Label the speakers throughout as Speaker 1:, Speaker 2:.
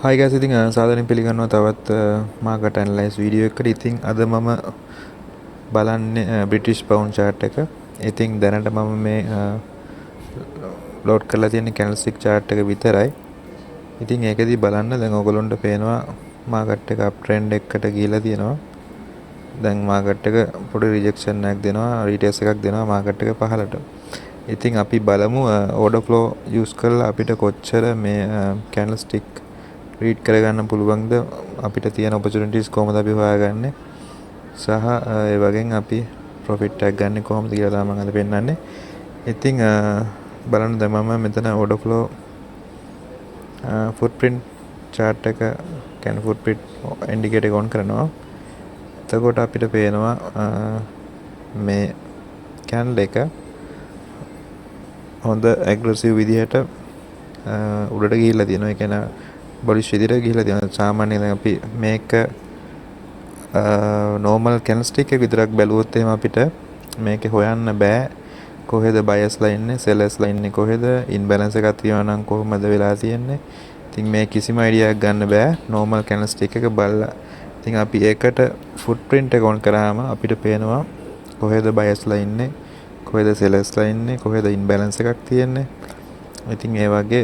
Speaker 1: Hi guys, ඉතින් සාදරයෙන් පිළිගන්නවා තවත් මාකට් ඇනලයිස් වීඩියෝ එකකට. ඉතින් අද මම බලන්නේ බ්‍රිටිෂ් පවුන්ඩ් chart එක. ඉතින් දැනට මම මේ ලෝඩ් කරලා තියෙන කැන්ඩල්ස්ටික් chart එක විතරයි. ඉතින් ඒකෙදි බලන්න දැන් ඔයගොල්ලන්ට පේනවා මාකට් එක අප් ට්‍රෙන්ඩ් එකකට ගිහිලා තියෙනවා. දැන් මාකට් එක පොඩි රිජෙක්ෂන් එකක් දෙනවා, රීටෙස්ට් එකක් දෙනවා මාකට් එක පහළට. ඉතින් අපි බලමු ඕඩර් ෆ්ලෝ යූස් කරලා අපිට කොච්චර මේ කැන්ඩල්ස්ටික් රීඩ් කරගන්න පුළුවන්ද, අපිට තියෙන ඔපචුනිටිස් කොහොමද අපි හොයාගන්නේ, සහ ඒ වගේම අපි ප්‍රොෆිට් එකක් ගන්න කොහොමද කියලා තමයි මම අද පෙන්නන්නේ. ඉතින් බලන්න දැන් මම මෙතන ඕඩර් ෆ්ලෝ ෆුට්ප්‍රින්ට් chart එක කියන්නේ ෆුට්ප්‍රින්ට් ඉන්ඩිකේටර් එක ඔන් කරනවා. එතකොට අපිට පේනවා මේ කැන්ඩල් එක හොඳ ඇග්‍රෙසිව් විදිහට උඩට ගිහිල්ලා තියෙනවා. ඒ කියන්නේ බොලිෂ් විදිහට ගිහිල්ලා තියෙනවා. සාමාන්‍යයෙන් දැන් අපි මේක normal candlestick එක විතරක් බැලුවොත් එහෙම අපිට මේක හොයන්න බෑ කොහෙද බයස් ලා ඉන්නේ, සෙලර්ස් ලා ඉන්නේ කොහෙද, ඉන්බැලන්ස් එකක් තියෙනවා නම් කොහොමද වෙලා තියෙන්නේ. ඉතින් මේ කිසිම අයිඩියා එකක් ගන්න බෑ normal candlestick එක බලලා. ඉතින් අපි ඒකට ෆුට්ප්‍රින්ට් එක ඔන් කරාම අපිට පේනවා කොහෙද බයස් ලා ඉන්නේ, කොහෙද සෙලර්ස් ලා ඉන්නේ, කොහෙද ඉන්බැලන්ස් එකක් තියෙන්නේ. ඉතින් ඒ වගේ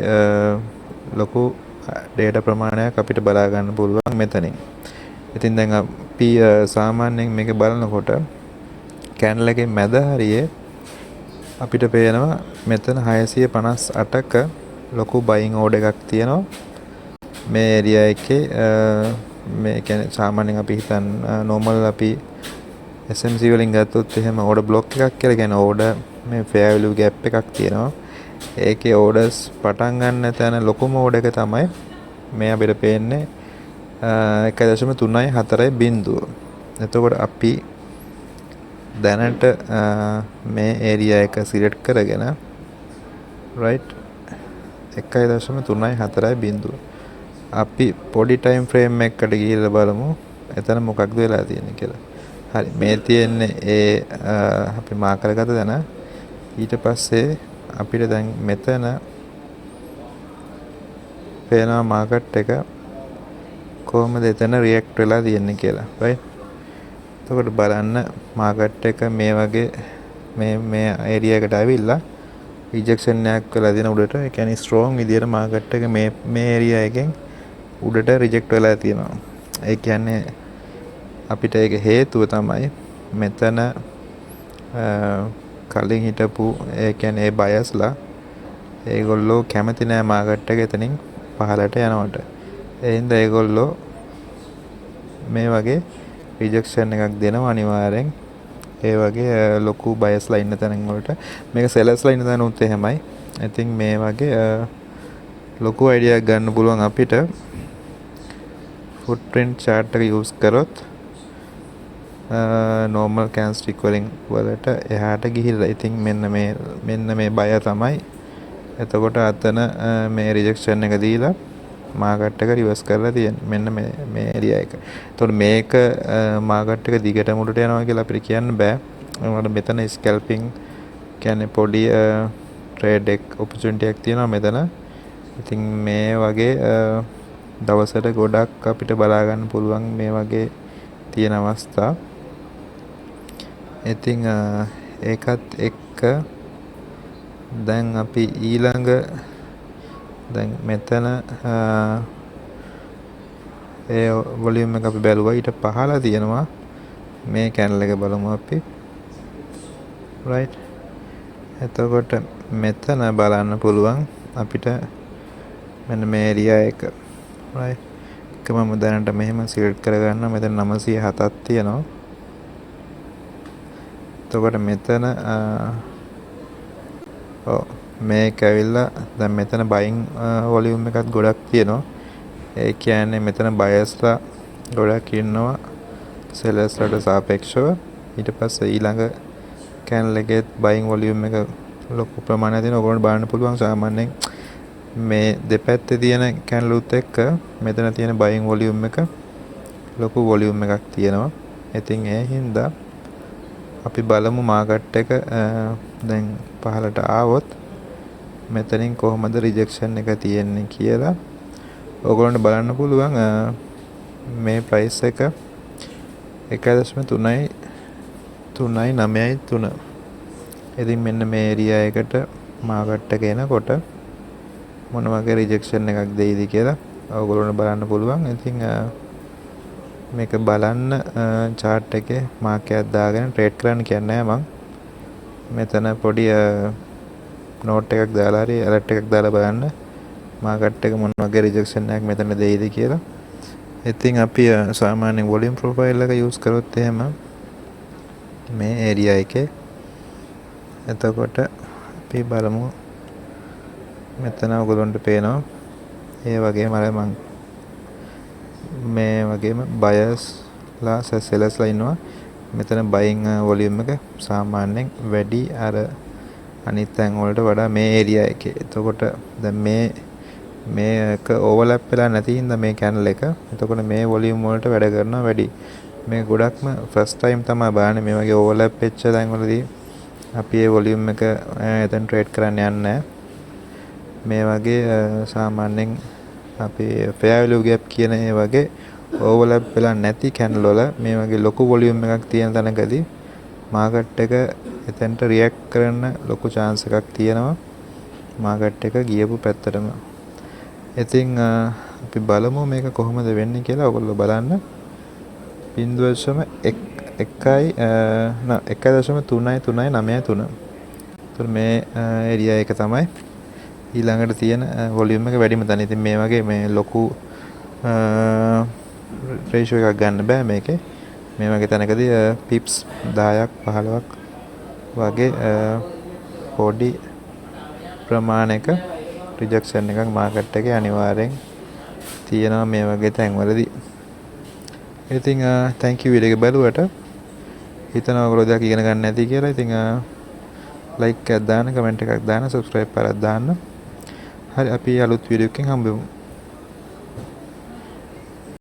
Speaker 1: ලොකු ඩේටා ප්‍රමාණයක් අපිට බලා ගන්න පුළුවන් මෙතනින්. ඉතින් දැන් අපි සාමාන්‍යයෙන් මේක බලනකොට කැන්ඩල් එකේ මැද හරියේ අපිට පේනවා මෙතන 658ක ලොකු බයින් ඕඩර් එකක් තියෙනවා මේ ඒරියා එකේ. මේ කියන්නේ සාමාන්‍යයෙන් අපි හිතන් normal අපි SMC වලින් ගත්තොත් එහෙම ඕඩර් බ්ලොක් එකක් කියලා කියන්නේ ඕඩර් මේ fair value gap එකක් තියෙනවා. ඒකේ ඕඩර්ස් පටන් ගන්න තැන ලොකුම ඕඩර් එක තමයි මේ අපිට පේන්නේ 1.34 බිංදුව. එතකොට අපි දැනට මේ ඒරියා එක සිලෙක්ට් කරගෙන right 1.34 බිංදුව අපි පොඩි ටයිම් ෆ්‍රේම් එකකට ගිහිල්ලා බලමු එතන මොකක්ද වෙලා තියෙන්නේ කියලා. හරි, මේ තියෙන්නේ ඒ අපි මාක් කරගත්ත තැන. ඊට පස්සේ අපිට දැන් මෙතන පේනවා මාකට් එක කොහොමද එතන රියැක්ට් වෙලා තියෙන්නේ කියලා. right, එතකොට බලන්න මාකට් එක මේ වගේ මේ ඒරියා එකට ආවිල්ලා රිජෙක්ෂන් එකක් වෙලා දෙන උඩට. ඒ කියන්නේ ස්ට්‍රෝං විදියට මාකට් එක මේ ඒරියා එකෙන් උඩට රිජෙක්ට් වෙලා තියෙනවා. ඒ කියන්නේ අපිට ඒක හේතුව තමයි මෙතන කලින් හිටපු ඒ කියන්නේ ඒ බයස්ලා ඒගොල්ලෝ කැමති නෑ මාකට් එක එතනින් පහළට යනවට. ඒ හින්දා ඒගොල්ලෝ මේ වගේ රිජෙක්ෂන් එකක් දෙනවා අනිවාර්යෙන්. ඒ වගේ ලොකු බයස්ලා ඉන්න තැන් වලට මේක සෙලර්ස්ලා ඉන්න තැන උත් එහෙමයි. ඉතින් මේ වගේ ලොකු අයිඩියා එකක් ගන්න පුළුවන් අපිට ෆුට්ප්‍රින්ට් chart එක යූස් කරොත් normal candlestick වලට එහාට ගිහිල්ලා. ඉතින් මෙන්න මේ බය තමයි. එතකොට අතන මේ රිජෙක්ෂන් එක දීලා මාකට් එක රිවර්ස් කරලා තියෙන්නේ මෙන්න මේ ඒරියා එක. එතකොට මේක මාකට් එක දිගටම උඩට යනවා කියලා අපිට කියන්න බෑ. ඒකට මෙතන ස්කැල්පින් කියන්නේ පොඩි ට්‍රේඩ් එක ඔපචුනිටි එකක් තියෙනවා මෙතන. ඉතින් මේ වගේ දවසට ගොඩක් අපිට බලා ගන්න පුළුවන් මේ වගේ තියෙන අවස්ථා. ඉතින් ඒකත් එක්ක දැන් අපි ඊළඟ දැන් මෙතන ඒ වොලියුම් එක අපි බැලුවා. ඊට පහළ තියෙනවා මේ කැන්ඩල් එක බලමු අපි. right, එතකොට මෙතන බලන්න පුළුවන් අපිට මෙන්න මේ ඒරියා එක. right, එක මම දැනට මෙහෙම සිලෙක්ට් කරගන්න. මෙතන 907ක් තියෙනවා. එතකොට මෙතන මේක ඇවිල්ලා දැන් මෙතන බයින් වොලියුම් එකත් ගොඩක් තියෙනවා. ඒ කියන්නේ මෙතන බයස්ලා ගොඩක් ඉන්නවා සෙලර්ස්ලාට සාපේක්ෂව. ඊට පස්සේ ඊළඟ කැන්ඩල් එකේ බයින් වොලියුම් එක ලොකු ප්‍රමාණයක් තියෙනවා. ඔයගොල්ලන්ට බලන්න පුළුවන් සාමාන්‍යයෙන් මේ දෙපැත්තේ තියෙන කැන්ඩල් උත් එක්ක මෙතන තියෙන බයින් වොලියුම් එක ලොකු වොලියුම් එකක් තියෙනවා. ඉතින් ඒ හින්දා අපි බලමු මාකට් එක දැන් පහළට ආවොත් මෙතනින් කොහොමද රිජෙක්ෂන් එක තියෙන්නේ කියලා. ඔයගොල්ලන්ට බලන්න පුළුවන් මේ ප්‍රයිස් එක 1.3.9.3. ඉතින් මෙන්න මේ ඒරියා එකට මාකට් එක එනකොට මොන වගේ රිජෙක්ෂන් එකක් දෙයිද කියලා ඔයගොල්ලන්ට බලන්න පුළුවන්. ඉතින් මේක බලන්න chart එකේ මාක් එකක් දාගෙන ට්‍රේඩ් කරන්න කියන්නේ මම මෙතන පොඩි නෝට් එකක් දාලා හරි ඇලර්ට් එකක් දාලා බලන්න මාකට් එක මොන වගේ රිජෙක්ෂන් එකක් මෙතන දෙයිද කියලා. ඉතින් අපි සාමාන්‍ය වොලියුම් ප්‍රොෆයිල් එක යූස් කරොත් එහෙම මේ ඒරියා එකේ එතකොට අපි බලමු මෙතන ඔයගොල්ලන්ට පේනවා ඒ වගේම අර මං මේ වගේම බයර්ස් ලා සෙලර්ස් ලා ඉන්නවා. මෙතන බයින් වොලියුම් එක සාමාන්‍යයෙන් වැඩි අර අනිත් තැන් වලට වඩා මේ ඒරියා එකේ. එතකොට දැන් මේක ඕවර්ලැප් වෙලා නැති හින්දා මේ කැනල් එක. එතකොට මේ වොලියුම් වලට වැඩ කරනවා වැඩි. මේ ගොඩක්ම ෆස්ට් ටයිම් තමයි බලන්නේ මේ වගේ ඕවර්ලැප් වෙච්ච තැන් වලදී අපි ඒ වොලියුම් එක එතන ට්‍රේඩ් කරන්න යන්නේ මේ වගේ සාමාන්‍යයෙන් අපි fair value gap කියන ඒ වගේ ඕවර්ලැප් වෙලා නැති කැනල් වල මේ වගේ ලොකු වොලියුම් එකක් තියෙන තැනකදී මාකට් එක එතනට රියැක්ට් කරන්න ලොකු chance එකක් තියෙනවා මාකට් එක ගියපු පැත්තටම. ඉතින් අපි බලමු මේක කොහොමද වෙන්නේ කියලා. ඔයගොල්ලෝ බලන්න 1.3.9.3. ඒතර මේ ඒරියා එක තමයි ඊළඟට තියෙන වොලියුම් එක වැඩිම තැන. ඉතින් මේ වගේ මේ ලොකු රේෂියෝ එකක් ගන්න බෑ මේකේ. මේ වගේ තැනකදී පිප්ස් 10ක් 15ක් වගේ පොඩි ප්‍රමාණයක රිජෙක්ෂන් එකක් මාකට් එකේ අනිවාර්යෙන් තියෙනවා මේ වගේ තැන්වලදී. ඉතින් thank you වීඩියෝ එක බලුවට. හිතනවා ඔයගොල්ලෝ දෙයක් ඉගෙන ගන්න නැති කියලා. ඉතින් like එකක් දාන්න, comment එකක් දාන්න, subscribe කරලා දාන්න. හරි අපි අලුත් වීඩියෝ එකකින් හම්බෙමු.